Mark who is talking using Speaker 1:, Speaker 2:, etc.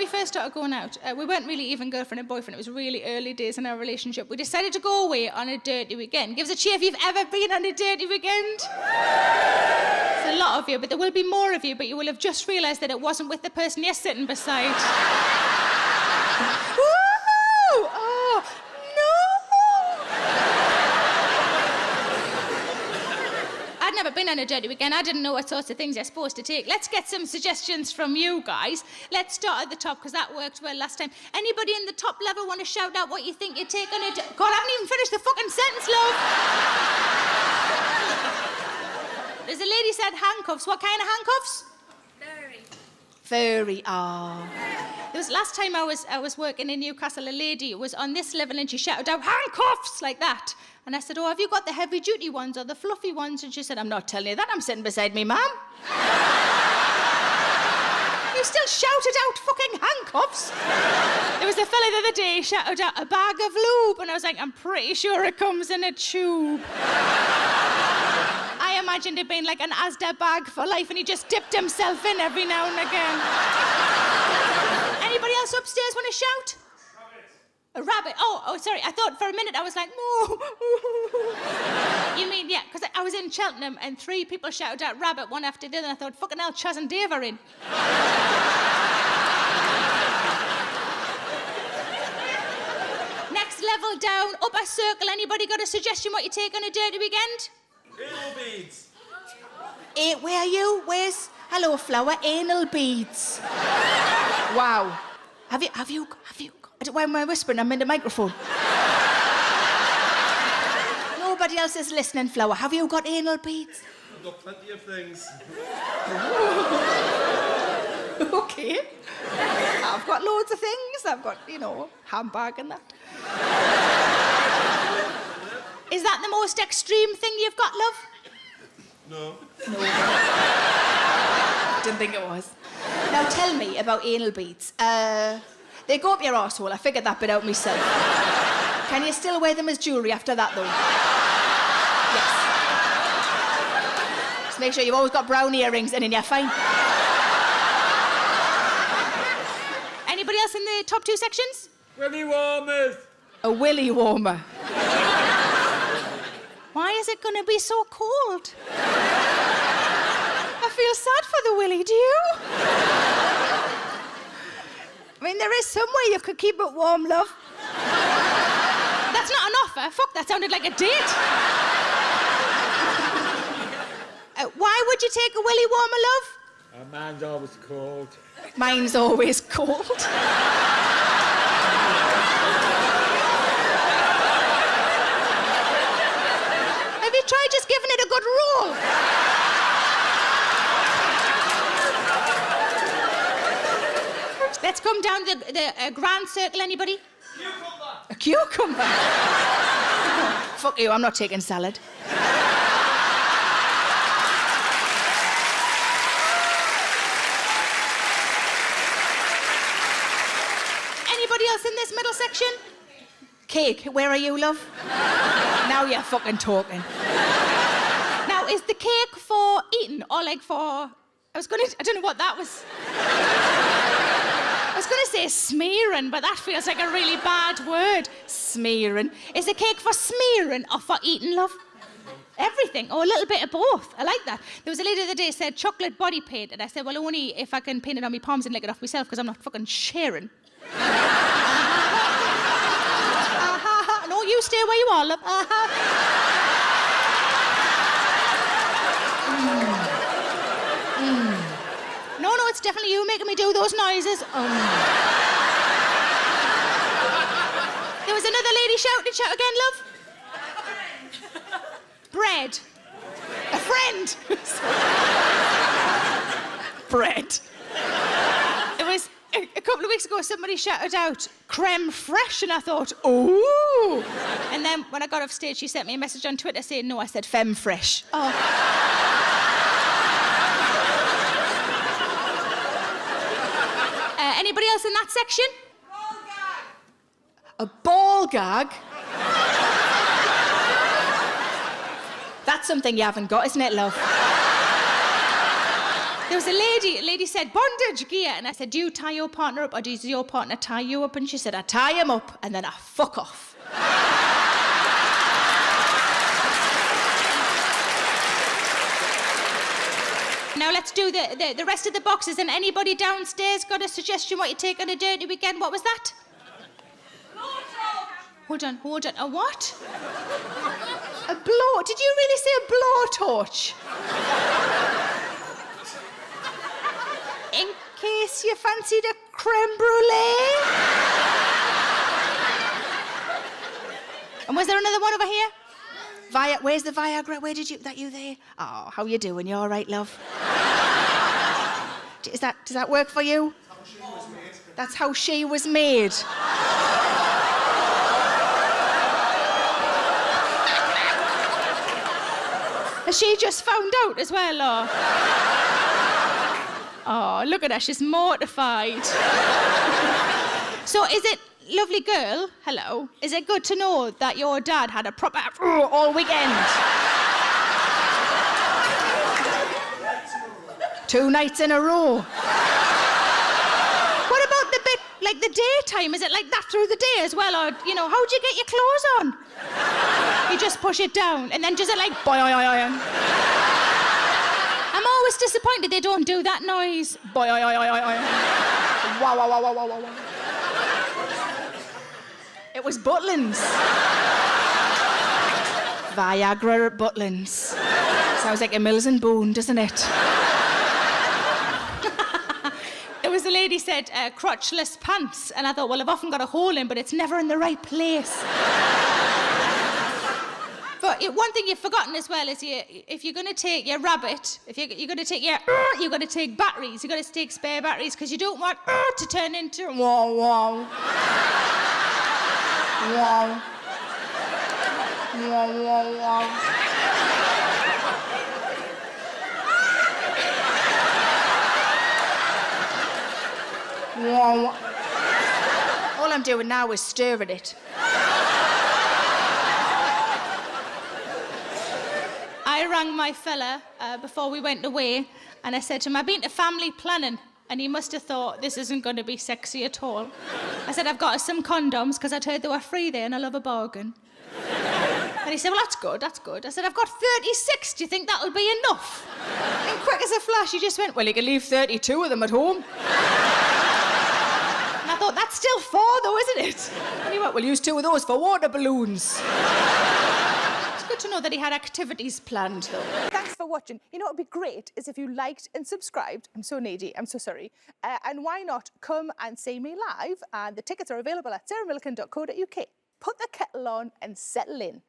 Speaker 1: we first started going out, we weren't really even girlfriend and boyfriend. It was really early days in our relationship. We decided to go away on a dirty weekend. Give us a cheer if you've ever been on a dirty weekend. It's a lot of you, but there will be more of you, but you will have just realised that it wasn't with the person you're sitting beside. Woo! Oh, no! I'd never been on a dirty weekend. I didn't know what sorts of things you're supposed to take. Let's get some suggestions from you guys. Let's start at the top, because that worked well last time. Anybody in the top level want to shout out what you think you take on a... God, I haven't even finished the fucking sentence, love. There's a lady said handcuffs. What kind of handcuffs? Furry. Oh. It was last time I was working in Newcastle, a lady was on this level and she shouted out, handcuffs, like that. And I said, oh, have you got the heavy duty ones or the fluffy ones? And she said, I'm not telling you that, I'm sitting beside me, ma'am. You still shouted out fucking handcuffs. There was a fella the other day shouted out a bag of lube, and I was like, I'm pretty sure it comes in a tube. I imagined it being like an Asda bag for life, and he just dipped himself in every now and again. Anybody else upstairs want to shout? A rabbit. Oh, sorry. I thought for a minute I was like, moo. You mean, yeah, because I was in Cheltenham and 3 people shouted out rabbit one after the other, and I thought, fucking hell, Chaz and Dave are in. Next level down, upper circle. Anybody got a suggestion what you take on a dirty weekend?
Speaker 2: Anal beads.
Speaker 1: Where are you? Where's... Hello, Flower. Anal beads. Wow. Have you... Why am I whispering? I'm in the microphone. Nobody else is listening, Flower. Have you got anal beads?
Speaker 2: I've got plenty of things.
Speaker 1: Okay. I've got loads of things. I've got, handbag and that. Is that the most extreme thing you've got, love?
Speaker 2: No.
Speaker 1: Didn't think it was. Now tell me about anal beads. They go up your arsehole. I figured that bit out myself. Can you still wear them as jewellery after that, though? Yes. Just make sure you've always got brown earrings and then you're fine. Anybody else in the top 2 sections?
Speaker 2: Willy warmers.
Speaker 1: A willy warmer. Why is it going to be so cold? I feel sad for the willy, do you? I mean, there is some way you could keep it warm, love. That's not an offer. Fuck, that sounded like a date. Why would you take a willy warmer, love?
Speaker 2: Mine's always cold.
Speaker 1: Mine's always cold. Have you tried just giving it a good roll? Let's come down the grand circle, anybody?
Speaker 2: Cucumber.
Speaker 1: A cucumber? Fuck you, I'm not taking salad. Anybody else in this middle section? Cake, where are you, love? Now you're fucking talking. Now, is the cake for eating or like for... I don't know what that was. I was going to say smearing, but that feels like a really bad word. Smearing. Is the cake for smearing or for eating, love? Everything, or a little bit of both. I like that. There was a lady the other day said chocolate body paint, and I said, well, only if I can paint it on my palms and lick it off myself, because I'm not fucking sharing. No, you stay where you are, love. No, it's definitely you making me do those noises. There was another lady shouting. Shout again, love. Bread. A friend. Bread. It was a couple of weeks ago, somebody shouted out creme fraiche, and I thought, ooh. And then when I got off stage, she sent me a message on Twitter saying, no, I said femme fraiche. Oh. Anybody else in that section?
Speaker 2: Ball gag.
Speaker 1: A ball gag? That's something you haven't got, isn't it, love? There was a lady said, bondage gear. And I said, do you tie your partner up or does your partner tie you up? And she said, I tie him up and then I fuck off. Now let's do the rest of the boxes. And anybody downstairs got a suggestion what you take on a dirty weekend? What was that? Hold on. A what? A blow? Did you really say a blowtorch? In case you fancied a creme brulee? And was there another one over here? Where's the Viagra? Where did you... That you there? Oh, how you doing? You all right, love? Does that work for you? That's how she was made. Has she just found out as well, or? Oh, look at her, she's mortified. So is it, lovely girl, hello, is it good to know that your dad had a proper all weekend? 2 nights in a row. What about the bit, like the daytime? Is it like that through the day as well? Or, you know, how do you get your clothes on? You just push it down, and then does it like boy? I'm always disappointed they don't do that noise. Boy. Wow. It was Butlins. Viagra at Butlins. Sounds like a Mills and Boone, doesn't it? There was a lady said crotchless pants, and I thought, well, I've often got a hole in, but it's never in the right place. But one thing you've forgotten as well is if you're going to take your rabbit, if you're going to take you've got to take batteries. You've got to take spare batteries because you don't want to turn into wow. All I'm doing now is stirring it. I rang my fella before we went away and I said to him, I've been to family planning, and he must have thought this isn't going to be sexy at all. I said, I've got some condoms because I'd heard they were free there and I love a bargain. And he said, well, that's good. I said, I've got 36, do you think that'll be enough? And quick as a flash, he just went, well, you can leave 32 of them at home. And I thought, that's still 4 though, isn't it? And he went, we'll use 2 of those for water balloons. Good to know that he had activities planned, though.
Speaker 3: Thanks for watching. You know what would be great is if you liked and subscribed. I'm so needy, I'm so sorry. And why not come and see me live? And the tickets are available at sarahmillican.co.uk. Put the kettle on and settle in.